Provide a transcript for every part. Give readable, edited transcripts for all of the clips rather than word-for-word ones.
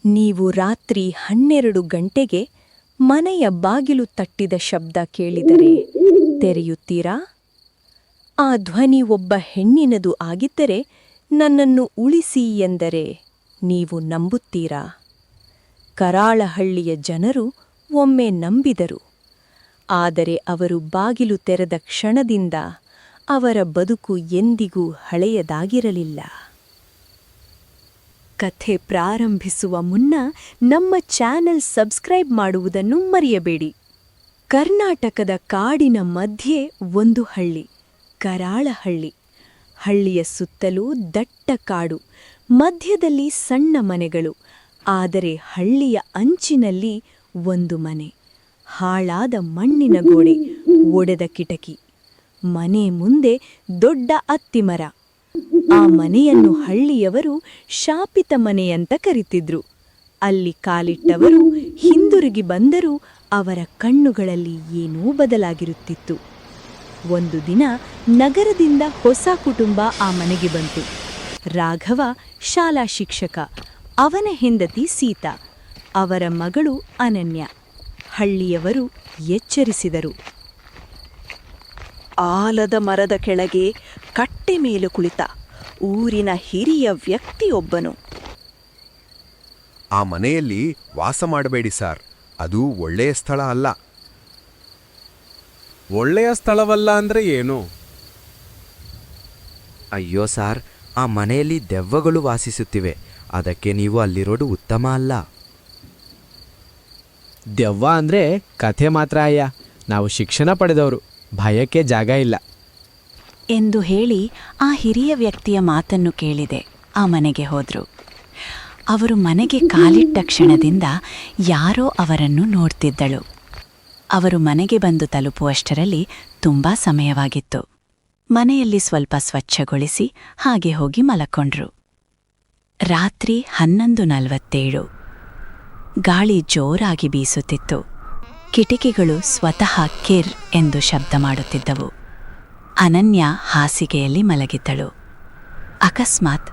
ನೀವು ರಾತ್ರಿ 12 ಗಂಟೆಗೆ ಮನೆಯ ಬಾಗಿಲು ತಟ್ಟಿದ ಶಬ್ದ ಕೇಳಿದರೆ ತೆರೆಯುತ್ತೀರಾ? ಆ ಧ್ವನಿ ಒಬ್ಬ ಹೆಣ್ಣಿನದು ಆಗಿದ್ದರೆ ನನ್ನನ್ನು ಉಳಿಸಿ ಎಂದರೆ ನೀವು ನಂಬುತ್ತೀರಾ? ಕರಾಳಹಳ್ಳಿಯ ಜನರು ಒಮ್ಮೆ ನಂಬಿದರು. ಆದರೆ ಅವರು ಬಾಗಿಲು ತೆರೆದ ಕ್ಷಣದಿಂದ ಅವರ ಬದುಕು ಎಂದಿಗೂ ಹಳೆಯದಾಗಿರಲಿಲ್ಲ. ಕಥೆ ಪ್ರಾರಂಭಿಸುವ ಮುನ್ನ ನಮ್ಮ ಚಾನೆಲ್ ಸಬ್ಸ್ಕ್ರೈಬ್ ಮಾಡುವುದನ್ನು ಮರೆಯಬೇಡಿ. ಕರ್ನಾಟಕದ ಕಾಡಿನ ಮಧ್ಯೆ ಒಂದು ಹಳ್ಳಿ, ಕರಾಳಹಳ್ಳಿ. ಹಳ್ಳಿಯ ಸುತ್ತಲೂ ದಟ್ಟ ಕಾಡು, ಮಧ್ಯದಲ್ಲಿ ಸಣ್ಣ ಮನೆಗಳು. ಆದರೆ ಹಳ್ಳಿಯ ಅಂಚಿನಲ್ಲಿ ಒಂದು ಮನೆ, ಹಾಳಾದ ಮಣ್ಣಿನ ಗೋಡೆ, ಒಡೆದ ಕಿಟಕಿ. ಮನೆ ಮುಂದೆ ದೊಡ್ಡ ಅತ್ತಿಮರ. ಆ ಮನೆಯನ್ನು ಹಳ್ಳಿಯವರು ಶಾಪಿತ ಮನೆಯಂತ ಕರೀತಿದ್ರು. ಅಲ್ಲಿ ಕಾಲಿಟ್ಟವರು ಹಿಂದಿರುಗಿ ಬಂದರೂ ಅವರ ಕಣ್ಣುಗಳಲ್ಲಿ ಏನೂ ಬದಲಾಗಿರುತ್ತಿತ್ತು. ಒಂದು ದಿನ ನಗರದಿಂದ ಹೊಸ ಕುಟುಂಬ ಆ ಮನೆಗೆ ಬಂತು. ರಾಘವ ಶಾಲಾ ಶಿಕ್ಷಕ, ಅವನ ಹೆಂಡತಿ ಸೀತಾ, ಅವರ ಮಗಳು ಅನನ್ಯ. ಹಳ್ಳಿಯವರು ಎಚ್ಚರಿಸಿದರು. ಆಲದ ಮರದ ಕೆಳಗೆ ಕಟ್ಟೆ ಮೇಲೆ ಕುಳಿತ ಊರಿನ ಹಿರಿಯ ವ್ಯಕ್ತಿಯೊಬ್ಬನು, ಆ ಮನೆಯಲ್ಲಿ ವಾಸ ಮಾಡಬೇಡಿ ಸಾರ್, ಅದು ಒಳ್ಳೆಯ ಸ್ಥಳ ಅಲ್ಲ. ಒಳ್ಳೆಯ ಸ್ಥಳವಲ್ಲ ಅಂದ್ರೆ ಏನು? ಅಯ್ಯೋ ಸಾರ್, ಆ ಮನೆಯಲ್ಲಿ ದೆವ್ವಗಳು ವಾಸಿಸುತ್ತಿವೆ, ಅದಕ್ಕೆ ನೀವು ಅಲ್ಲಿರೋದು ಉತ್ತಮ ಅಲ್ಲ. ದೆವ್ವ ಅಂದ್ರೆ ಕಥೆ ಮಾತ್ರ ಅಯ್ಯ, ನಾವು ಶಿಕ್ಷಣ ಪಡೆದವರು, ಭಯಕ್ಕೆ ಜಾಗ ಇಲ್ಲ ಎಂದು ಹೇಳಿ ಆ ಹಿರಿಯ ವ್ಯಕ್ತಿಯ ಮಾತನ್ನು ಕೇಳಿದೆ ಆ ಮನೆಗೆ ಹೋದ್ರು. ಅವರು ಮನೆಗೆ ಕಾಲಿಟ್ಟ ಕ್ಷಣದಿಂದ ಯಾರೋ ಅವರನ್ನು ನೋಡ್ತಿದ್ದಳು. ಅವರು ಮನೆಗೆ ಬಂದು ತಲುಪುವಷ್ಟರಲ್ಲಿ ತುಂಬಾ ಸಮಯವಾಗಿತ್ತು. ಮನೆಯಲ್ಲಿ ಸ್ವಲ್ಪ ಸ್ವಚ್ಛಗೊಳಿಸಿ ಹಾಗೆ ಹೋಗಿ ಮಲಕೊಂಡ್ರು. ರಾತ್ರಿ 11:47. ಗಾಳಿ ಜೋರಾಗಿ ಬೀಸುತ್ತಿತ್ತು. ಕಿಟಕಿಗಳು ಸ್ವತಃ ಕಿರ್ ಎಂದು ಶಬ್ದ ಮಾಡುತ್ತಿದ್ದವು. ಅನನ್ಯ ಹಾಸಿಗೆಯಲ್ಲಿ ಮಲಗಿದ್ದಳು. ಅಕಸ್ಮಾತ್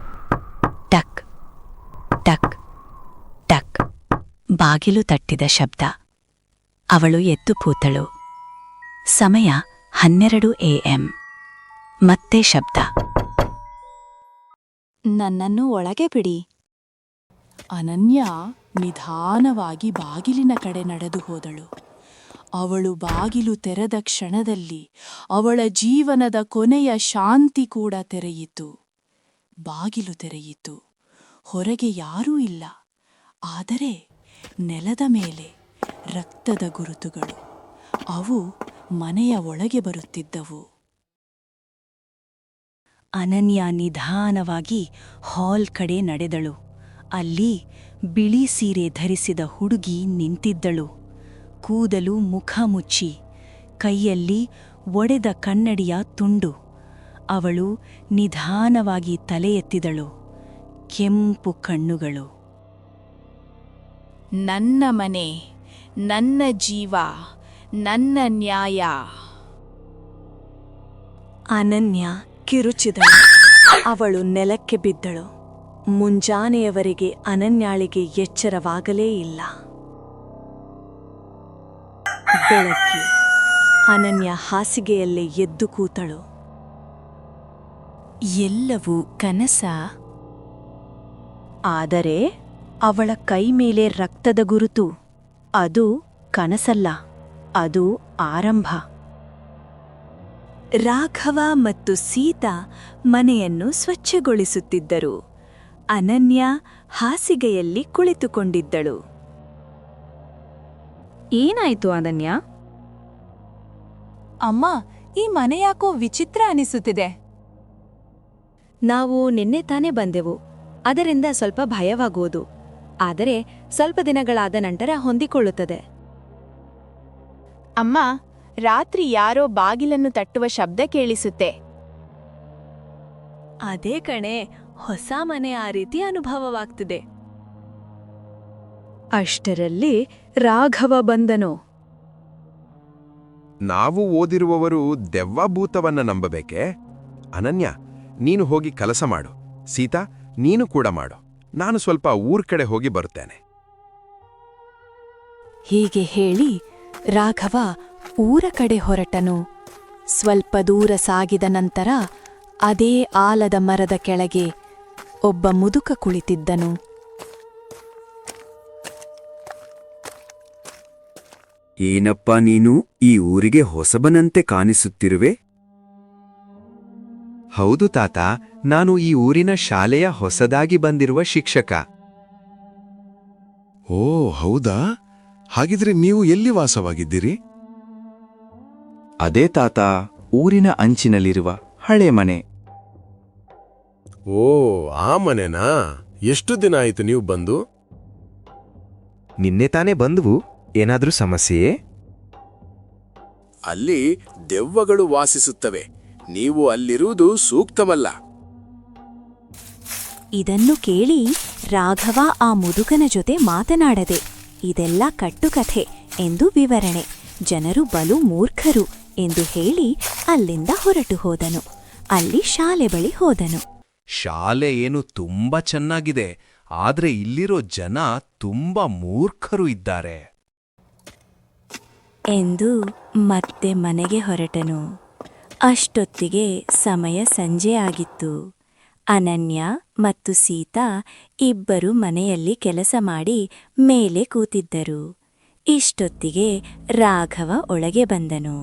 ಟಕ್ ಟಕ್ ಟಕ್ ಬಾಗಿಲು ತಟ್ಟಿದ ಶಬ್ದ. ಅವಳು ಎದ್ದು ಕೂತಳು. ಸಮಯ 12 AM. ಮತ್ತೆ ಶಬ್ದ. ನನ್ನನ್ನು ಒಳಗೆ ಬಿಡಿ. ಅನನ್ಯ ನಿಧಾನವಾಗಿ ಬಾಗಿಲಿನ ಕಡೆ ನಡೆದು ಹೋದಳು. ಅವಳು ಬಾಗಿಲು ತೆರೆದ ಕ್ಷಣದಲ್ಲಿ ಅವಳ ಜೀವನದ ಕೊನೆಯ ಶಾಂತಿ ಕೂಡ ತೆರೆಯಿತು. ಬಾಗಿಲು ತೆರೆಯಿತು. ಹೊರಗೆ ಯಾರೂ ಇಲ್ಲ. ಆದರೆ ನೆಲದ ಮೇಲೆ ರಕ್ತದ ಗುರುತುಗಳು. ಅವು ಮನೆಯ ಒಳಗೆ ಬರುತ್ತಿದ್ದವು. ಅನನ್ಯ ನಿಧಾನವಾಗಿ ಹಾಲ್ ಕಡೆ ನಡೆದಳು. ಅಲ್ಲಿ ಬಿಳಿ ಸೀರೆ ಧರಿಸಿದ ಹುಡುಗಿ ನಿಂತಿದ್ದಳು. ಕೂದಲು ಮುಖ ಮುಚ್ಚಿ, ಕೈಯಲ್ಲಿ ಒಡೆದ ಕನ್ನಡಿಯ ತುಂಡು. ಅವಳು ನಿಧಾನವಾಗಿ ತಲೆ ಎತ್ತಿದಳು. ಕೆಂಪು ಕಣ್ಣುಗಳು. ನನ್ನ ಮನೆ, ನನ್ನ ಜೀವ, ನನ್ನ ನ್ಯಾಯ. ಅನನ್ಯ ಕಿರುಚಿದಳು. ಅವಳು ನೆಲಕ್ಕೆ ಬಿದ್ದಳು. ಮುಂಜಾನೆಯವರೆಗೆ ಅನನ್ಯಾಳಿಗೆ ಎಚ್ಚರವಾಗಲೇ ಇಲ್ಲ. ಬೆಳಗ್ಗೆ ಅನನ್ಯ ಹಾಸಿಗೆಯಲ್ಲೇ ಎದ್ದು ಕೂತಳು. ಎಲ್ಲವೂ ಕನಸ. ಆದರೆ ಅವಳ ಕೈ ಮೇಲೆ ರಕ್ತದ ಗುರುತು, ಅದು ಕನಸಲ್ಲ, ಅದು ಆರಂಭ. ರಾಘವ ಮತ್ತು ಸೀತಾ ಮನೆಯನ್ನು ಸ್ವಚ್ಛಗೊಳಿಸುತ್ತಿದ್ದರು. ಅನನ್ಯ ಹಾಸಿಗೆಯಲ್ಲಿ ಕುಳಿತುಕೊಂಡಿದ್ದಳು. ಏನಾಯ್ತು ಅನನ್ಯ? ಅಮ್ಮ, ಈ ಮನೆ ಯಾಕೋ ವಿಚಿತ್ರ ಅನಿಸುತ್ತಿದೆ. ನಾವು ನಿನ್ನೆ ತಾನೇ ಬಂದೆವು, ಅದರಿಂದ ಸ್ವಲ್ಪ ಭಯವಾಗುವುದು. ಆದರೆ ಸ್ವಲ್ಪ ದಿನಗಳಾದ ನಂತರ ಹೊಂದಿಕೊಳ್ಳುತ್ತದೆ. ಅಮ್ಮ, ರಾತ್ರಿ ಯಾರೋ ಬಾಗಿಲನ್ನು ತಟ್ಟುವ ಶಬ್ದ ಕೇಳಿಸುತ್ತೆ. ಅದೇ ಕಣೆ, ಹೊಸ ಮನೆ ಆ ರೀತಿ ಅನುಭವವಾಗ್ತಿದೆ. ಅಷ್ಟರಲ್ಲಿ ರಾಘವ ಬಂದನು. ನಾವು ಓದಿರುವವರು ದೆವ್ವಭೂತವನ್ನ ನಂಬಬೇಕೆ? ಅನನ್ಯ, ನೀನು ಹೋಗಿ ಕೆಲಸ ಮಾಡು. ಸೀತಾ, ನೀನು ಕೂಡ ಮಾಡು. ನಾನು ಸ್ವಲ್ಪ ಊರ್ ಕಡೆ ಹೋಗಿ ಬರುತ್ತೇನೆ. ಹೀಗೆ ಹೇಳಿ ರಾಘವ ಊರ ಕಡೆ ಹೊರಟನು. ಸ್ವಲ್ಪ ದೂರ ಸಾಗಿದ ನಂತರ ಅದೇ ಆಲದ ಮರದ ಕೆಳಗೆ ಒಬ್ಬ ಮುದುಕ ಕುಳಿತಿದ್ದನು. ಏನಪ್ಪ ನೀನು ಈ ಊರಿಗೆ ಹೊಸಬನಂತೆ ಕಾಣಿಸುತ್ತಿರುವೆ? ಹೌದು ತಾತ, ನಾನು ಈ ಊರಿನ ಶಾಲೆಯ ಹೊಸದಾಗಿ ಬಂದಿರುವ ಶಿಕ್ಷಕ. ಓ ಹೌದಾ? ಹಾಗಿದ್ರೆ ನೀವು ಎಲ್ಲಿ ವಾಸವಾಗಿದ್ದೀರಿ? ಅದೇ ತಾತ, ಊರಿನ ಅಂಚಿನಲ್ಲಿರುವ ಹಳೆ ಮನೆ. ಓ ಆ ಮನೆನಾ? ಎಷ್ಟು ದಿನ ಆಯಿತು ನೀವು ಬಂದು? ನಿನ್ನೆ ತಾನೇ ಬಂದ್ವು. ಏನಾದ್ರೂ ಸಮಸ್ಯೆಯೇ? ಅಲ್ಲಿ ದೆವ್ವಗಳು ವಾಸಿಸುತ್ತವೆ. ನೀವು ಅಲ್ಲಿರುವುದು ಸೂಕ್ತವಲ್ಲ. ಇದನ್ನು ಕೇಳಿ ರಾಘವ ಆ ಮುದುಕನ ಜೊತೆ ಮಾತನಾಡದೆ ಇದೆಲ್ಲ ಕಟ್ಟುಕಥೆ ಎಂದು ವಿವರಣೆ, ಜನರು ಬಲು ಮೂರ್ಖರು ಎಂದು ಹೇಳಿ ಅಲ್ಲಿಂದ ಹೊರಟು ಹೋದನು. ಅಲ್ಲಿ ಶಾಲೆ ಬಳಿ ಹೋದನು. ಶಾಲೆ ಏನು ತುಂಬಾ ಚೆನ್ನಾಗಿದೆ, ಆದ್ರೆ ಇಲ್ಲಿರೋ ಜನ ತುಂಬಾ ಮೂರ್ಖರು ಇದ್ದಾರೆ ಎಂದು ಮತ್ತೆ ಮನೆಗೆ ಹೊರಟನು. ಅಷ್ಟೊತ್ತಿಗೆ ಸಮಯ ಸಂಜೆ ಆಗಿತ್ತು. ಅನನ್ಯ ಮತ್ತು ಸೀತಾ ಇಬ್ಬರು ಮನೆಯಲ್ಲಿ ಕೆಲಸ ಮಾಡಿ ಮೇಲೆ ಕೂತಿದ್ದರು. ಇಷ್ಟೊತ್ತಿಗೆ ರಾಘವ ಒಳಗೆ ಬಂದನು.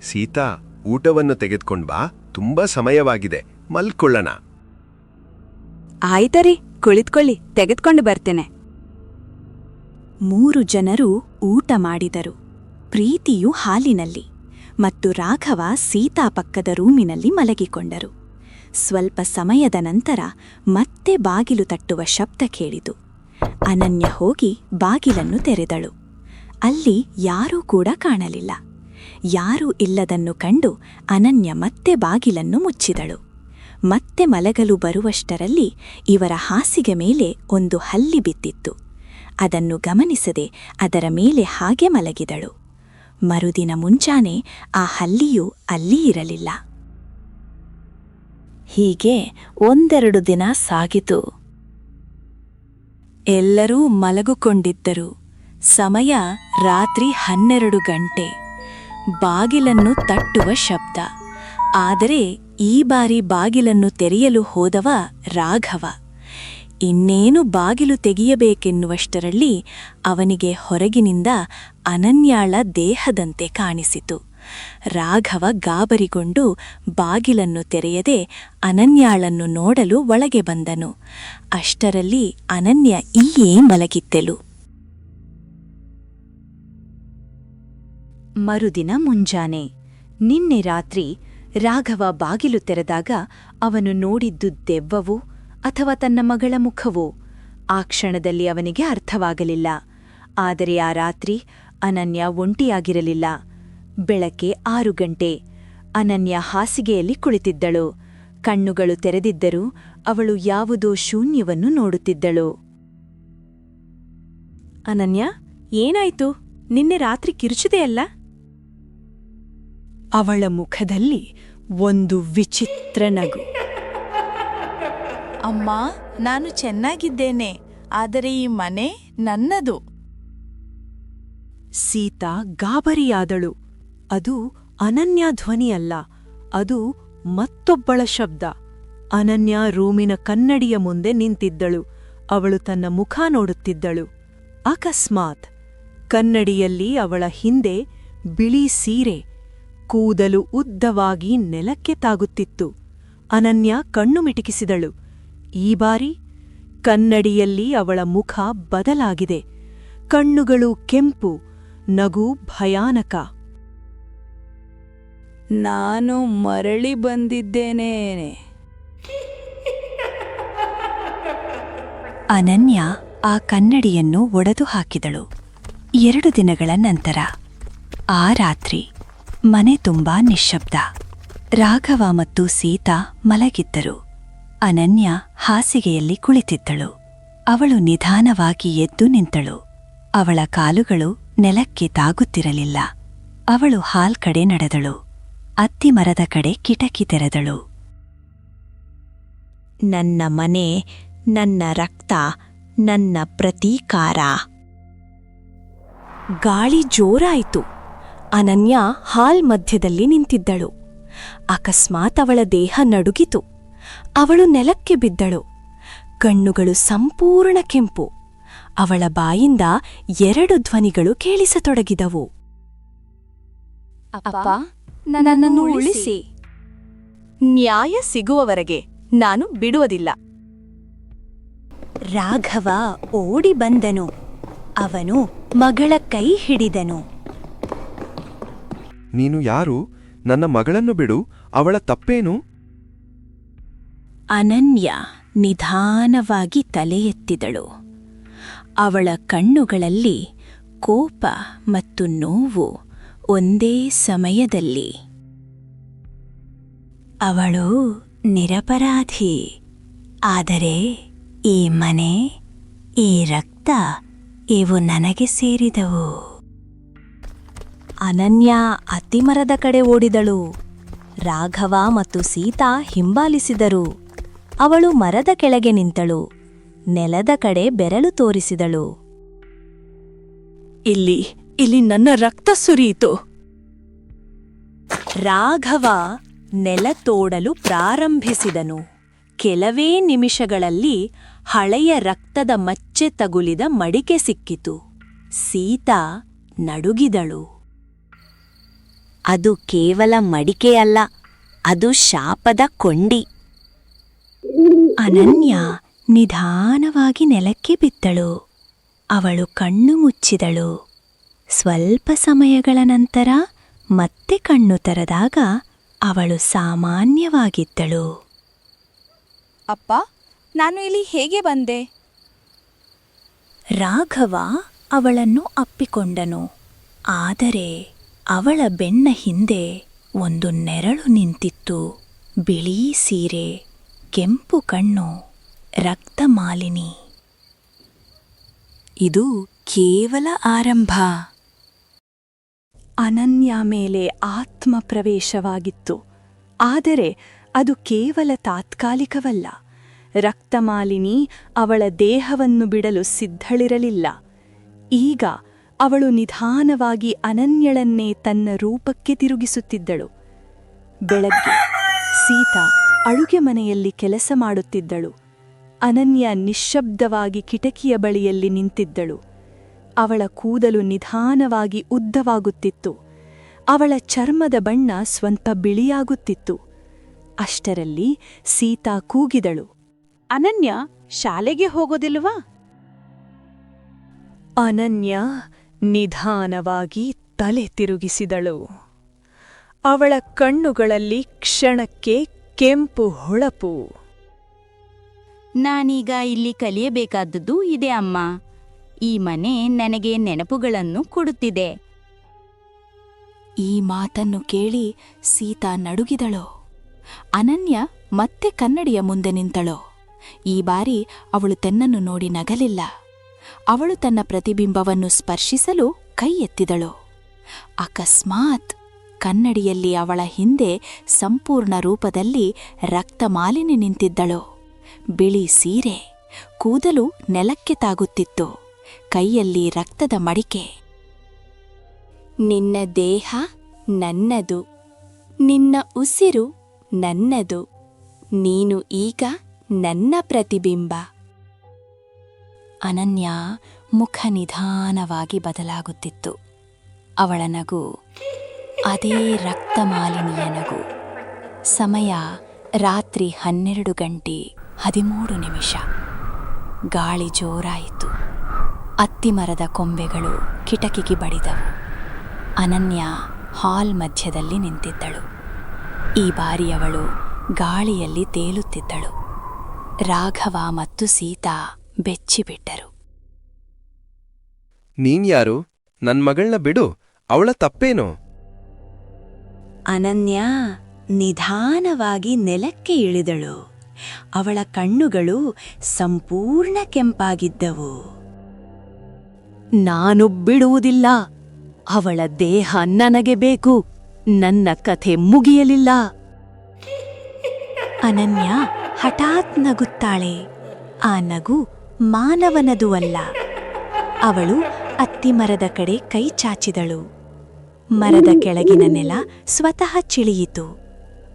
ಸೀತಾ, ಊಟವನ್ನು ತೆಗೆದುಕೊಂಡ್ ಬಾ. ತುಂಬಾ ಸಮಯವಾಗಿದೆ, ಮಲ್ಕೊಳ್ಳೋಣ. ಆಯ್ತರಿ, ಕುಳಿತುಕೊಳ್ಳಿ, ತೆಗೆದುಕೊಂಡು ಬರ್ತೇನೆ. 3 ಜನರು ಊಟ ಮಾಡಿದರು. ಪ್ರೀತಿಯು ಹಾಲಿನಲ್ಲಿ ಮತ್ತು ರಾಘವ ಸೀತಾ ಪಕ್ಕದ ರೂಮಿನಲ್ಲಿ ಮಲಗಿಕೊಂಡರು. ಸ್ವಲ್ಪ ಸಮಯದ ನಂತರ ಮತ್ತೆ ಬಾಗಿಲು ತಟ್ಟುವ ಶಬ್ದ ಕೇಳಿತು. ಅನನ್ಯ ಹೋಗಿ ಬಾಗಿಲನ್ನು ತೆರೆದಳು. ಅಲ್ಲಿ ಯಾರೂ ಕೂಡ ಕಾಣಲಿಲ್ಲ. ಯಾರೂ ಇಲ್ಲದನ್ನು ಕಂಡು ಅನನ್ಯ ಮತ್ತೆ ಬಾಗಿಲನ್ನು ಮುಚ್ಚಿದಳು. ಮತ್ತೆ ಮಲಗಲು ಬರುವಷ್ಟರಲ್ಲಿ ಇವರ ಹಾಸಿಗೆ ಮೇಲೆ ಒಂದು ಹಲ್ಲಿ ಬಿದ್ದಿತ್ತು. ಅದನ್ನು ಗಮನಿಸದೆ ಅದರ ಮೇಲೆ ಹಾಗೆ ಮಲಗಿದಳು. ಮರುದಿನ ಮುಂಚಾನೆ ಆ ಹಲ್ಲಿಯು ಅಲ್ಲಿ ಇರಲಿಲ್ಲ. ಹೀಗೆ 1-2 ದಿನ ಸಾಗಿತು. ಎಲ್ಲರೂ ಮಲಗುಕೊಂಡಿದ್ದರು. ಸಮಯ ರಾತ್ರಿ 12 ಗಂಟೆ. ಬಾಗಿಲನ್ನು ತಟ್ಟುವ ಶಬ್ದ. ಆದರೆ ಈ ಬಾರಿ ಬಾಗಿಲನ್ನು ತೆರೆಯಲು ಹೋದವ ರಾಘವ. ಇನ್ನೇನು ಬಾಗಿಲು ತೆಗೆಯಬೇಕೆನ್ನುವಷ್ಟರಲ್ಲಿ ಅವನಿಗೆ ಹೊರಗಿನಿಂದ ಅನನ್ಯಾಳ ದೇಹದಂತೆ ಕಾಣಿಸಿತು. ರಾಘವ ಗಾಬರಿಗೊಂಡು ಬಾಗಿಲನ್ನು ತೆರೆಯದೆ ಅನನ್ಯಾಳನ್ನು ನೋಡಲು ಒಳಗೆ ಬಂದನು. ಅಷ್ಟರಲ್ಲಿ ಅನನ್ಯ ಈಯೇ ಮಲಗಿದ್ದೆಳು. ಮರುದಿನ ಮುಂಜಾನೆ. ನಿನ್ನೆ ರಾತ್ರಿ ರಾಘವ ಬಾಗಿಲು ತೆರೆದಾಗ ಅವನು ನೋಡಿದ್ದು ದೆವ್ವವೋ ಅಥವಾ ತನ್ನ ಮಗಳ ಮುಖವೋ? ಆ ಕ್ಷಣದಲ್ಲಿ ಅವನಿಗೆ ಅರ್ಥವಾಗಲಿಲ್ಲ. ಆದರೆ ಆ ರಾತ್ರಿ ಅನನ್ಯ ಒಂಟಿಯಾಗಿರಲಿಲ್ಲ. ಬೆಳಗ್ಗೆ 6 ಗಂಟೆ. ಅನನ್ಯ ಹಾಸಿಗೆಯಲ್ಲಿ ಕುಳಿತಿದ್ದಳು. ಕಣ್ಣುಗಳು ತೆರೆದಿದ್ದರೂ ಅವಳು ಯಾವುದೋ ಶೂನ್ಯವನ್ನು ನೋಡುತ್ತಿದ್ದಳು. ಅನನ್ಯ, ಏನಾಯ್ತು? ನಿನ್ನೆ ರಾತ್ರಿ ಕಿರುಚಿದೆಯಲ್ಲ? ಅವಳ ಮುಖದಲ್ಲಿ ಒಂದು ವಿಚಿತ್ರ ನಗು. ಅಮ್ಮ, ನಾನು ಚೆನ್ನಾಗಿದ್ದೇನೆ, ಆದರೆ ಈ ಮನೆ ನನ್ನದು. ಸೀತಾ ಗಾಬರಿಯಾದಳು. ಅದು ಅನನ್ಯ ಧ್ವನಿಯಲ್ಲ, ಅದು ಮತ್ತೊಬ್ಬಳ ಶಬ್ದ. ಅನನ್ಯ ರೂಮಿನ ಕನ್ನಡಿಯ ಮುಂದೆ ನಿಂತಿದ್ದಳು. ಅವಳು ತನ್ನ ಮುಖ ನೋಡುತ್ತಿದ್ದಳು. ಅಕಸ್ಮಾತ್ ಕನ್ನಡಿಯಲ್ಲಿ ಅವಳ ಹಿಂದೆ ಬಿಳಿ ಸೀರೆ, ಕೂದಲು ಉದ್ದವಾಗಿ ನೆಲಕ್ಕೆ ತಾಗುತ್ತಿತ್ತು. ಅನನ್ಯ ಕಣ್ಣು ಮಿಟುಕಿಸಿದಳು. ಈ ಬಾರಿ ಕನ್ನಡಿಯಲ್ಲಿ ಅವಳ ಮುಖ ಬದಲಾಗಿದೆ. ಕಣ್ಣುಗಳು ಕೆಂಪು, ನಗು ಭಯಾನಕ. ನಾನು ಮರಳಿ ಬಂದಿದ್ದೇನೆ. ಅನನ್ಯ ಆ ಕನ್ನಡಿಯನ್ನು ಒಡೆದು ಹಾಕಿದಳು. 2 ದಿನಗಳ ನಂತರ ಆ ರಾತ್ರಿ ಮನೆ ತುಂಬಾ ನಿಶ್ಶಬ್ದ. ರಾಘವ ಮತ್ತು ಸೀತಾ ಮಲಗಿದ್ದರು. ಅನನ್ಯ ಹಾಸಿಗೆಯಲ್ಲಿ ಕುಳಿತಿದ್ದಳು. ಅವಳು ನಿಧಾನವಾಗಿ ಎದ್ದು ನಿಂತಳು. ಅವಳ ಕಾಲುಗಳು ನೆಲಕ್ಕೆ ತಾಗುತ್ತಿರಲಿಲ್ಲ. ಅವಳು ಹಾಲ್ ಕಡೆ ನಡೆದಳು. ಅತ್ತಿಮರದ ಕಡೆ ಕಿಟಕಿ ತೆರೆದಳು. ನನ್ನ ಮನೆ, ನನ್ನ ರಕ್ತ, ನನ್ನ ಪ್ರತೀಕಾರ. ಗಾಳಿ ಜೋರಾಯಿತು. ಅನನ್ಯ ಹಾಲ್ ಮಧ್ಯದಲ್ಲಿ ನಿಂತಿದ್ದಳು. ಅಕಸ್ಮಾತ್ ಅವಳ ದೇಹ ನಡುಗಿತು. ಅವಳು ನೆಲಕ್ಕೆ ಬಿದ್ದಳು. ಕಣ್ಣುಗಳು ಸಂಪೂರ್ಣ ಕೆಂಪು. ಅವಳ ಬಾಯಿಂದ 2 ಧ್ವನಿಗಳು ಕೇಳಿಸತೊಡಗಿದವು. ಅಪ್ಪ, ನನ್ನನ್ನು ಉಳಿಸಿ. ನ್ಯಾಯ ಸಿಗುವವರೆಗೆ ನಾನು ಬಿಡುವುದಿಲ್ಲ. ರಾಘವ ಓಡಿ ಬಂದನು. ಅವನು ಮಗಳ ಕೈ ಹಿಡಿದನು. ನೀನು ಯಾರು? ನನ್ನ ಮಗಳನ್ನು ಬಿಡು, ಅವಳ ತಪ್ಪೇನು? ಅನನ್ಯ ನಿಧಾನವಾಗಿ ತಲೆ ಎತ್ತಿದಳು. ಅವಳ ಕಣ್ಣುಗಳಲ್ಲಿ ಕೋಪ ಮತ್ತು ನೋವು ಒಂದೇ ಸಮಯದಲ್ಲಿ. ಅವಳು ನಿರಪರಾಧಿ. ಆದರೆ ಈ ಮನೆ, ಈ ರಕ್ತ, ಇವು ನನಗೆ ಸೇರಿದವು. ಅನನ್ಯ ಅತ್ತಿಮರದ ಕಡೆ ಓಡಿದಳು. ರಾಘವ ಮತ್ತು ಸೀತಾ ಹಿಂಬಾಲಿಸಿದರು. ಅವಳು ಮರದ ಕೆಳಗೆ ನಿಂತಳು. ನೆಲದ ಕಡೆ ಬೆರಳು ತೋರಿಸಿದಳು. ಇಲ್ಲಿ ನನ್ನ ರಕ್ತ ಸುರಿಯಿತು. ರಾಘವ ನೆಲ ತೋಡಲು ಪ್ರಾರಂಭಿಸಿದನು. ಕೆಲವೇ ನಿಮಿಷಗಳಲ್ಲಿ ಹಳೆಯ ರಕ್ತದ ಮಚ್ಚೆ ತಗುಲಿದ ಮಡಿಕೆ ಸಿಕ್ಕಿತು. ಸೀತಾ ನಡುಗಿದಳು. ಅದು ಕೇವಲ ಮಡಿಕೆಯಲ್ಲ, ಅದು ಶಾಪದ ಕೊಂಡಿ. ಅನನ್ಯ ನಿಧಾನವಾಗಿ ನೆಲಕ್ಕೆ ಬಿದ್ದಳು. ಅವಳು ಕಣ್ಣು ಮುಚ್ಚಿದಳು. ಸ್ವಲ್ಪ ಸಮಯಗಳ ನಂತರ ಮತ್ತೆ ಕಣ್ಣು ತೆರೆದಾಗ ಅವಳು ಸಾಮಾನ್ಯವಾಗಿದ್ದಳು. ಅಪ್ಪ, ನಾನು ಇಲ್ಲಿ ಹೇಗೆ ಬಂದೆ? ರಾಘವ ಅವಳನ್ನು ಅಪ್ಪಿಕೊಂಡನು. ಆದರೆ ಅವಳ ಬೆನ್ನ ಹಿಂದೆ ಒಂದು ನೆರಳು ನಿಂತಿತ್ತು. ಬಿಳಿ ಸೀರೆ, ಕೆಂಪು ಕಣ್ಣು, ರಕ್ತಮಾಲಿನಿ. ಇದು ಕೇವಲ ಆರಂಭ. ಅನನ್ಯ ಮೇಲೆ ಆತ್ಮ ಪ್ರವೇಶವಾಗಿತ್ತು. ಆದರೆ ಅದು ಕೇವಲ ತಾತ್ಕಾಲಿಕವಲ್ಲ. ರಕ್ತಮಾಲಿನಿ ಅವಳ ದೇಹವನ್ನು ಬಿಡಲು ಸಿದ್ಧಳಿರಲಿಲ್ಲ. ಈಗ ಅವಳು ನಿಧಾನವಾಗಿ ಅನನ್ಯಳನ್ನೇ ತನ್ನ ರೂಪಕ್ಕೆ ತಿರುಗಿಸುತ್ತಿದ್ದಳು. ಬೆಳಗ್ಗೆ ಸೀತಾ ಅಡುಗೆ ಮನೆಯಲ್ಲಿ ಕೆಲಸ ಮಾಡುತ್ತಿದ್ದಳು. ಅನನ್ಯ ನಿಶ್ಶಬ್ದವಾಗಿ ಕಿಟಕಿಯ ಬಳಿಯಲ್ಲಿ ನಿಂತಿದ್ದಳು. ಅವಳ ಕೂದಲು ನಿಧಾನವಾಗಿ ಉದ್ದವಾಗುತ್ತಿತ್ತು. ಅವಳ ಚರ್ಮದ ಬಣ್ಣ ಸ್ವಲ್ಪ ಬಿಳಿಯಾಗುತ್ತಿತ್ತು. ಅಷ್ಟರಲ್ಲಿ ಸೀತಾ ಕೂಗಿದಳು, ಅನನ್ಯ ಶಾಲೆಗೆ ಹೋಗೋದಿಲ್ವಾ? ಅನನ್ಯ ನಿಧಾನವಾಗಿ ತಲೆ ತಿರುಗಿಸಿದಳು. ಅವಳ ಕಣ್ಣುಗಳಲ್ಲಿ ಕ್ಷಣಕ್ಕೆ ಕೆಂಪು ಹೊಳಪು. ನಾನೀಗ ಇಲ್ಲಿ ಕಲಿಯಬೇಕಾದದ್ದು ಇದೆ ಅಮ್ಮ. ಈ ಮನೆ ನನಗೆ ನೆನಪುಗಳನ್ನು ಕೊಡುತ್ತಿದೆ. ಈ ಮಾತನ್ನು ಕೇಳಿ ಸೀತಾ ನಡುಗಿದಳು. ಅನನ್ಯ ಮತ್ತೆ ಕನ್ನಡಿಯ ಮುಂದೆ ನಿಂತಳು. ಈ ಬಾರಿ ಅವಳು ತನ್ನನ್ನು ನೋಡಿ ನಗಲಿಲ್ಲ. ಅವಳು ತನ್ನ ಪ್ರತಿಬಿಂಬವನ್ನು ಸ್ಪರ್ಶಿಸಲು ಕೈ ಎತ್ತಿದಳು. ಅಕಸ್ಮಾತ್ ಕನ್ನಡಿಯಲ್ಲಿ ಅವಳ ಹಿಂದೆ ಸಂಪೂರ್ಣ ರೂಪದಲ್ಲಿ ರಕ್ತಮಾಲಿನಿ ನಿಂತಿದ್ದಳು. ಬಿಳಿ ಸೀರೆ, ಕೂದಲು ನೆಲಕ್ಕೆ ತಾಗುತ್ತಿತ್ತು. ಕೈಯಲ್ಲಿ ರಕ್ತದ ಮಡಿಕೆ. ನಿನ್ನ ದೇಹ ನನ್ನದು, ನಿನ್ನ ಉಸಿರು ನನ್ನದು, ನೀನು ಈಗ ನನ್ನ ಪ್ರತಿಬಿಂಬ. ಅನನ್ಯ ಮುಖ ನಿಧಾನವಾಗಿ ಬದಲಾಗುತ್ತಿತ್ತು. ಅವಳ ನಗು ಅದೇ ರಕ್ತಮಾಲಿನಿಯ ನಗು. ಸಮಯ ರಾತ್ರಿ 12:13. ಗಾಳಿ ಜೋರಾಯಿತು. ಅತ್ತಿಮರದ ಕೊಂಬೆಗಳು ಕಿಟಕಿಗೆ ಬಡಿದವು. ಅನನ್ಯ ಹಾಲ್ ಮಧ್ಯದಲ್ಲಿ ನಿಂತಿದ್ದಳು. ಈ ಬಾರಿ ಅವಳು ಗಾಳಿಯಲ್ಲಿ ತೇಲುತ್ತಿದ್ದಳು. ರಾಘವ ಮತ್ತು ಸೀತಾ ಬೆಚ್ಚಿಬಿಟ್ಟರು. ನೀನ್ಯಾರು? ನನ್ ಮಗಳನ್ನ ಬಿಡು, ಅವಳ ತಪ್ಪೇನು? ಅನನ್ಯ ನಿಧಾನವಾಗಿ ನೆಲಕ್ಕೆ ಇಳಿದಳು. ಅವಳ ಕಣ್ಣುಗಳು ಸಂಪೂರ್ಣ ಕೆಂಪಾಗಿದ್ದವು. ನಾನು ಬಿಡುವುದಿಲ್ಲ. ಅವಳ ದೇಹ ನನಗೆ ಬೇಕು. ನನ್ನ ಕಥೆ ಮುಗಿಯಲಿಲ್ಲ. ಅನನ್ಯ ಹಠಾತ್ ನಗುತ್ತಾಳೆ. ಆ ನಗು ಮಾನವನದು ಅಲ್ಲ. ಅವಳು ಅತ್ತಿಮರದ ಕಡೆ ಕೈ ಚಾಚಿದಳು. ಮರದ ಕೆಳಗಿನ ನೆಲ ಸ್ವತಃ ಚಿಳಿಯಿತು.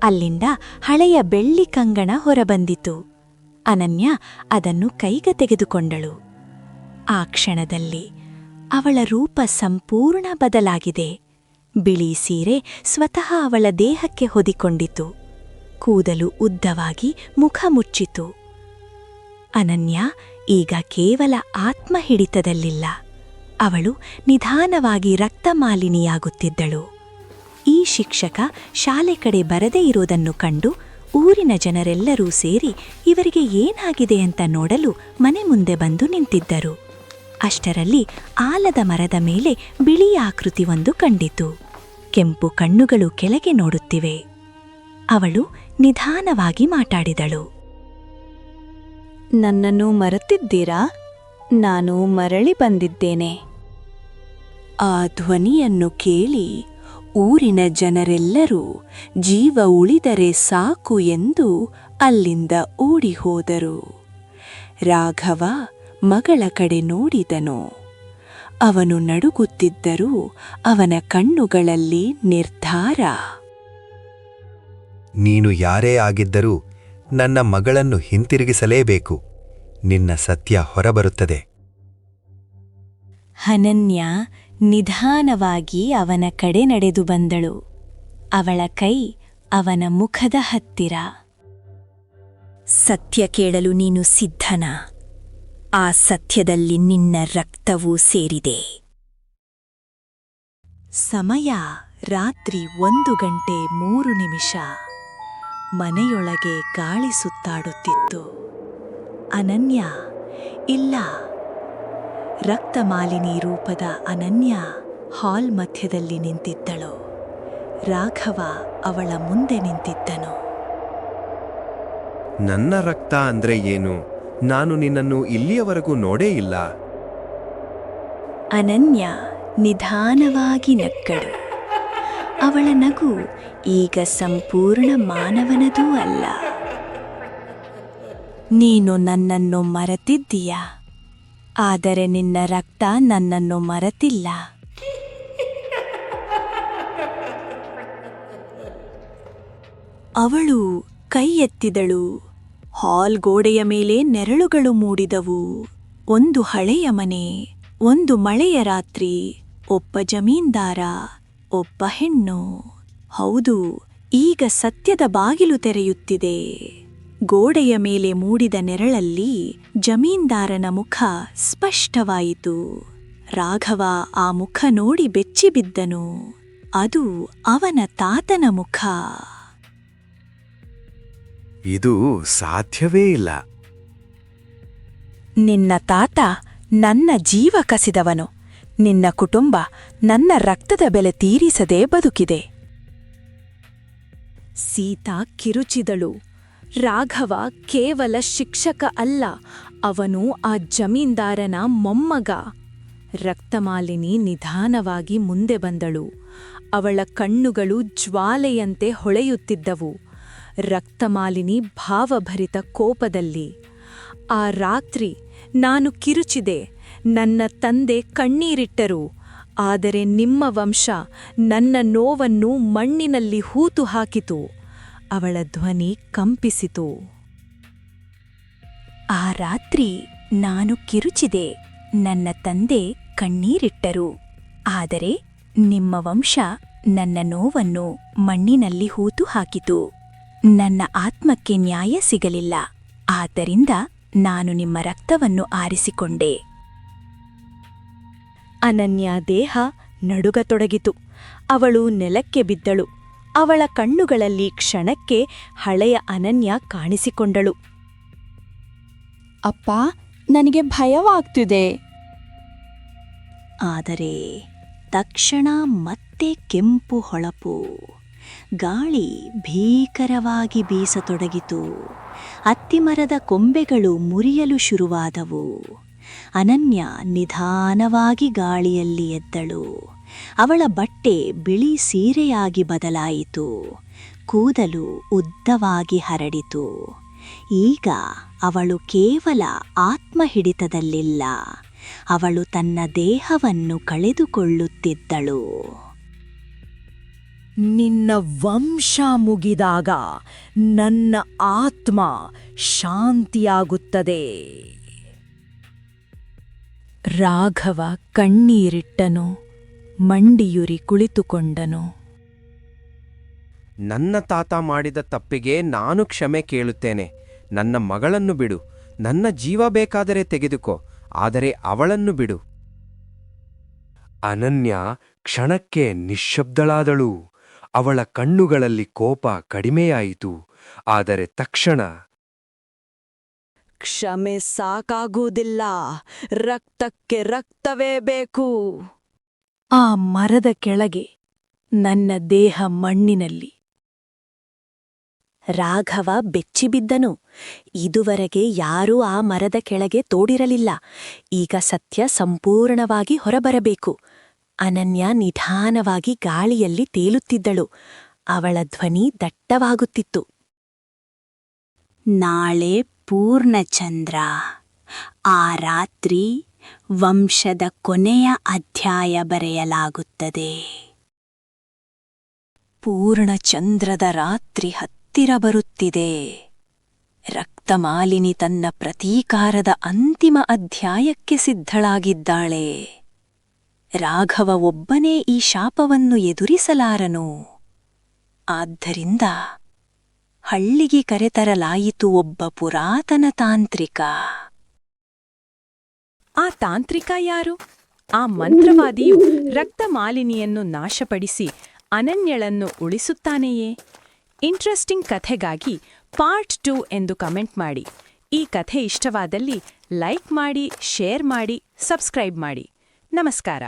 ಅಲ್ಲಿಂದ ಹಳೆಯ ಬೆಳ್ಳಿ ಕಂಗಣ ಹೊರಬಂದಿತು. ಅನನ್ಯ ಅದನ್ನು ಕೈಗೆ ತೆಗೆದುಕೊಂಡಳು. ಆ ಕ್ಷಣದಲ್ಲಿ ಅವಳ ರೂಪ ಸಂಪೂರ್ಣ ಬದಲಾಗಿದೆ. ಬಿಳಿ ಸೀರೆ ಸ್ವತಃ ಅವಳ ದೇಹಕ್ಕೆ ಹೊದಿಕೊಂಡಿತು. ಕೂದಲು ಉದ್ದವಾಗಿ ಮುಖ ಮುಚ್ಚಿತು. ಅನನ್ಯ ಈಗ ಕೇವಲ ಆತ್ಮ ಹಿಡಿತದಲ್ಲಿಲ್ಲ. ಅವಳು ನಿಧಾನವಾಗಿ ರಕ್ತಮಾಲಿನಿಯಾಗುತ್ತಿದ್ದಳು. ಈ ಶಿಕ್ಷಕ ಶಾಲೆ ಕಡೆ ಬರದೇ ಇರೋದನ್ನು ಕಂಡು ಊರಿನ ಜನರೆಲ್ಲರೂ ಸೇರಿ ಇವರಿಗೆ ಏನಾಗಿದೆ ಅಂತ ನೋಡಲು ಮನೆ ಮುಂದೆ ಬಂದು ನಿಂತಿದ್ದರು. ಅಷ್ಟರಲ್ಲಿ ಆಲದ ಮರದ ಮೇಲೆ ಬಿಳಿಯ ಆಕೃತಿ ಒಂದು ಕಂಡಿತು. ಕೆಂಪು ಕಣ್ಣುಗಳು ಕೆಳಗೆ ನೋಡುತ್ತಿವೆ. ಅವಳು ನಿಧಾನವಾಗಿ ಮಾತಾಡಿದಳು. ನನ್ನನ್ನು ಮರೆತಿದ್ದೀರಾ? ನಾನು ಮರಳಿ ಬಂದಿದ್ದೇನೆ. ಆ ಧ್ವನಿಯನ್ನು ಕೇಳಿ ಊರಿನ ಜನರೆಲ್ಲರೂ ಜೀವ ಉಳಿದರೆ ಸಾಕು ಎಂದು ಅಲ್ಲಿಂದ ಓಡಿ ಹೋದರು. ರಾಘವ ಮಗಳ ಕಡೆ ನೋಡಿದನು. ಅವನು ನಡುಗುತ್ತಿದ್ದರೂ ಅವನ ಕಣ್ಣುಗಳಲ್ಲಿ ನಿರ್ಧಾರ. ನೀನು ಯಾರೇ ಆಗಿದ್ದರೂ ನನ್ನ ಮಗಳನ್ನು ಹಿಂತಿರುಗಿಸಲೇಬೇಕು. ನಿನ್ನ ಸತ್ಯ ಹೊರಬರುತ್ತದೆ. ಅನನ್ಯ ನಿಧಾನವಾಗಿ ಅವನ ಕಡೆ ನಡೆದು ಬಂದಳು. ಅವಳ ಕೈ ಅವನ ಮುಖದ ಹತ್ತಿರ. ಸತ್ಯ ಕೇಳಲು ನೀನು ಸಿದ್ಧನಾ? ಆ ಸತ್ಯದಲ್ಲಿ ನಿನ್ನ ರಕ್ತವೂ ಸೇರಿದೆ. ಸಮಯ ರಾತ್ರಿ 1:03. ಮನೆಯೊಳಗೆ ಗಾಳಿ ಸುತ್ತಾಡುತ್ತಿತ್ತು. ಅನನ್ಯ ಇಲ್ಲ. ರಕ್ತಮಾಲಿನಿ ರೂಪದ ಅನನ್ಯ ಹಾಲ್ ಮಧ್ಯದಲ್ಲಿ ನಿಂತಿದ್ದಳು. ರಾಘವ ಅವಳ ಮುಂದೆ ನಿಂತಿದ್ದನು. ನನ್ನ ರಕ್ತ ಅಂದ್ರೆ ಏನು? ನಾನು ನಿನ್ನನ್ನು ಇಲ್ಲಿಯವರೆಗೂ ನೋಡೇ ಇಲ್ಲ. ಅನನ್ಯ ನಿಧಾನವಾಗಿ ನಕ್ಕಳು. ಅವಳ ನಗು ಈಗ ಸಂಪೂರ್ಣ ಮಾನವನದೂ ಅಲ್ಲ. ನೀನು ನನ್ನನ್ನು ಮರೆತಿದ್ದೀಯ, ಆದರೆ ನಿನ್ನ ರಕ್ತ ನನ್ನನ್ನು ಮರೆತಿಲ್ಲ. ಅವಳು ಕೈ ಎತ್ತಿದಳು. ಹಾಲ್ ಗೋಡೆಯ ಮೇಲೆ ನೆರಳುಗಳು ಮೂಡಿದವು. ಒಂದು ಹಳೆಯ ಮನೆ, ಒಂದು ಮಳೆಯ ರಾತ್ರಿ, ಒಬ್ಬ ಜಮೀನ್ದಾರ, ಒಬ್ಬ ಹೆಣ್ಣು. ಹೌದು, ಈಗ ಸತ್ಯದ ಬಾಗಿಲು ತೆರೆಯುತ್ತಿದೆ. ಗೋಡೆಯ ಮೇಲೆ ಮೂಡಿದ ನೆರಳಲ್ಲಿ ಜಮೀನ್ದಾರನ ಮುಖ ಸ್ಪಷ್ಟವಾಯಿತು. ರಾಘವ ಆ ಮುಖ ನೋಡಿ ಬೆಚ್ಚಿಬಿದ್ದನು. ಅದು ಅವನ ತಾತನ ಮುಖ. ಇದು ಸಾಧ್ಯವೇ ಇಲ್ಲ. ನಿನ್ನ ತಾತ ನನ್ನ ಜೀವ ಕಸಿದವನು. ನಿನ್ನ ಕುಟುಂಬ ನನ್ನ ರಕ್ತದ ಬೆಲೆ ತೀರಿಸದೇ ಬದುಕಿದೆ. ಸೀತಾ ಕಿರುಚಿದಳು. ರಾಘವ ಕೇವಲ ಶಿಕ್ಷಕ ಅಲ್ಲ, ಅವನು ಆ ಜಮೀನ್ದಾರನ ಮೊಮ್ಮಗ. ರಕ್ತಮಾಲಿನಿ ನಿಧಾನವಾಗಿ ಮುಂದೆ ಬಂದಳು. ಅವಳ ಕಣ್ಣುಗಳು ಜ್ವಾಲೆಯಂತೆ ಹೊಳೆಯುತ್ತಿದ್ದವು. ರಕ್ತಮಾಲಿನಿ ಭಾವಭರಿತ ಕೋಪದಲ್ಲಿ. ಆ ರಾತ್ರಿ ನಾನು ಕಿರುಚಿದೆ. ನನ್ನ ತಂದೆ ಕಣ್ಣೀರಿಟ್ಟರು. ಆದರೆ ನಿಮ್ಮ ವಂಶ ನನ್ನ ನೋವನ್ನು ಮಣ್ಣಿನಲ್ಲಿ ಹೂತು ಹಾಕಿತು. ಅವಳ ಧ್ವನಿ ಕಂಪಿಸಿತು. ಆ ರಾತ್ರಿ ನಾನು ಕಿರುಚಿದೆ. ನನ್ನ ತಂದೆ ಕಣ್ಣೀರಿಟ್ಟರು. ಆದರೆ ನಿಮ್ಮ ವಂಶ ನನ್ನ ನೋವನ್ನು ಮಣ್ಣಿನಲ್ಲಿ ಹೂತು ಹಾಕಿತು. ನನ್ನ ಆತ್ಮಕ್ಕೆ ನ್ಯಾಯ ಸಿಗಲಿಲ್ಲ. ಆದ್ದರಿಂದ ನಾನು ನಿಮ್ಮ ರಕ್ತವನ್ನು ಆರಿಸಿಕೊಂಡೆ. ಅನನ್ಯ ದೇಹ ನಡುಗತೊಡಗಿತು. ಅವಳು ನೆಲಕ್ಕೆ ಬಿದ್ದಳು. ಅವಳ ಕಣ್ಣುಗಳಲ್ಲಿ ಕ್ಷಣಕ್ಕೆ ಹಳೆಯ ಅನನ್ಯ ಕಾಣಿಸಿಕೊಂಡಳು. ಅಪ್ಪ, ನನಗೆ ಭಯವಾಗ್ತಿದೆ. ಆದರೆ ತಕ್ಷಣ ಮತ್ತೆ ಕೆಂಪು ಹೊಳಪು. ಗಾಳಿ ಭೀಕರವಾಗಿ ಬೀಸತೊಡಗಿತು. ಅತ್ತಿಮರದ ಕೊಂಬೆಗಳು ಮುರಿಯಲು ಶುರುವಾದವು. ಅನನ್ಯ ನಿಧಾನವಾಗಿ ಗಾಳಿಯಲ್ಲಿ ಎದ್ದಳು. ಅವಳ ಬಟ್ಟೆ ಬಿಳಿ ಸೀರೆಯಾಗಿ ಬದಲಾಯಿತು. ಕೂದಲು ಉದ್ದವಾಗಿ ಹರಡಿತು. ಈಗ ಅವಳು ಕೇವಲ ಆತ್ಮಹಿಡಿತದಲ್ಲಿಲ್ಲ, ಅವಳು ತನ್ನ ದೇಹವನ್ನು ಕಳೆದುಕೊಳ್ಳುತ್ತಿದ್ದಳು. ನಿನ್ನ ವಂಶ ಮುಗಿದಾಗ ನನ್ನ ಆತ್ಮ ಶಾಂತಿಯಾಗುತ್ತದೆ. ರಾಘವ ಕಣ್ಣೀರಿಟ್ಟನು, ಮಂಡಿಯುರಿ ಕುಳಿತುಕೊಂಡನು. ನನ್ನ ತಾತ ಮಾಡಿದ ತಪ್ಪಿಗೆ ನಾನು ಕ್ಷಮೆ ಕೇಳುತ್ತೇನೆ. ನನ್ನ ಮಗಳನ್ನು ಬಿಡು. ನನ್ನ ಜೀವ ಬೇಕಾದರೆ ತೆಗೆದುಕೋ, ಆದರೆ ಅವಳನ್ನು ಬಿಡು. ಅನನ್ಯ ಕ್ಷಣಕ್ಕೆ ನಿಶ್ಶಬ್ದಳಾದಳು. ಅವಳ ಕಣ್ಣುಗಳಲ್ಲಿ ಕೋಪ ಕಡಿಮೆಯಾಯಿತು. ಆದರೆ ತಕ್ಷಣ ಕ್ಷಮೆ ಸಾಕಾಗುವುದಿಲ್ಲ, ರಕ್ತಕ್ಕೆ ರಕ್ತವೇ ಬೇಕು. ಆ ಮರದ ಕೆಳಗೆ, ನನ್ನ ದೇಹ ಮಣ್ಣಿನಲ್ಲಿ. ರಾಘವ ಬೆಚ್ಚಿಬಿದ್ದನು. ಇದುವರೆಗೆ ಯಾರೂ ಆ ಮರದ ಕೆಳಗೆ ತೋಡಿರಲಿಲ್ಲ. ಈಗ ಸತ್ಯ ಸಂಪೂರ್ಣವಾಗಿ ಹೊರಬರಬೇಕು. ಅನನ್ಯ ನಿಧಾನವಾಗಿ ಗಾಳಿಯಲ್ಲಿ ತೇಲುತ್ತಿದ್ದಳು. ಅವಳ ಧ್ವನಿ ದಟ್ಟವಾಗುತ್ತಿತ್ತು. ನಾಳೆ ಪೂರ್ಣಚಂದ್ರ. ಆ ರಾತ್ರಿ ವಂಶದ ಕೊನೆಯ ಅಧ್ಯಾಯ ಬರೆಯಲಾಗುತ್ತದೆ. ಪೂರ್ಣಚಂದ್ರದ ರಾತ್ರಿ ಹತ್ತಿರ ಬರುತ್ತಿದೆ. ರಕ್ತಮಾಲಿನಿ ತನ್ನ ಪ್ರತೀಕಾರದ ಅಂತಿಮ ಅಧ್ಯಾಯಕ್ಕೆ ಸಿದ್ಧಳಾಗಿದ್ದಾಳೆ. ರಾಘವ ಒಬ್ಬನೇ ಈ ಶಾಪವನ್ನು ಎದುರಿಸಲಾರನು. ಆದ್ದರಿಂದ ಹಳ್ಳಿಗೆ ಕರೆತರಲಾಯಿತು ಒಬ್ಬ ಪುರಾತನ ತಾಂತ್ರಿಕ. ಆ ತಾಂತ್ರಿಕ ಯಾರು? ಆ ಮಂತ್ರವಾದಿಯು ರಕ್ತಮಾಲಿನಿಯನ್ನು ನಾಶಪಡಿಸಿ ಅನನ್ಯಳನ್ನು ಉಳಿಸುತ್ತಾನೆಯೇ? ಇಂಟ್ರೆಸ್ಟಿಂಗ್ ಕಥೆಗಾಗಿ ಪಾರ್ಟ್ 2 ಎಂದು ಕಮೆಂಟ್ ಮಾಡಿ. ಈ ಕಥೆ ಇಷ್ಟವಾದಲ್ಲಿ ಲೈಕ್ ಮಾಡಿ, ಶೇರ್ ಮಾಡಿ, ಸಬ್ಸ್ಕ್ರೈಬ್ ಮಾಡಿ. ನಮಸ್ಕಾರ.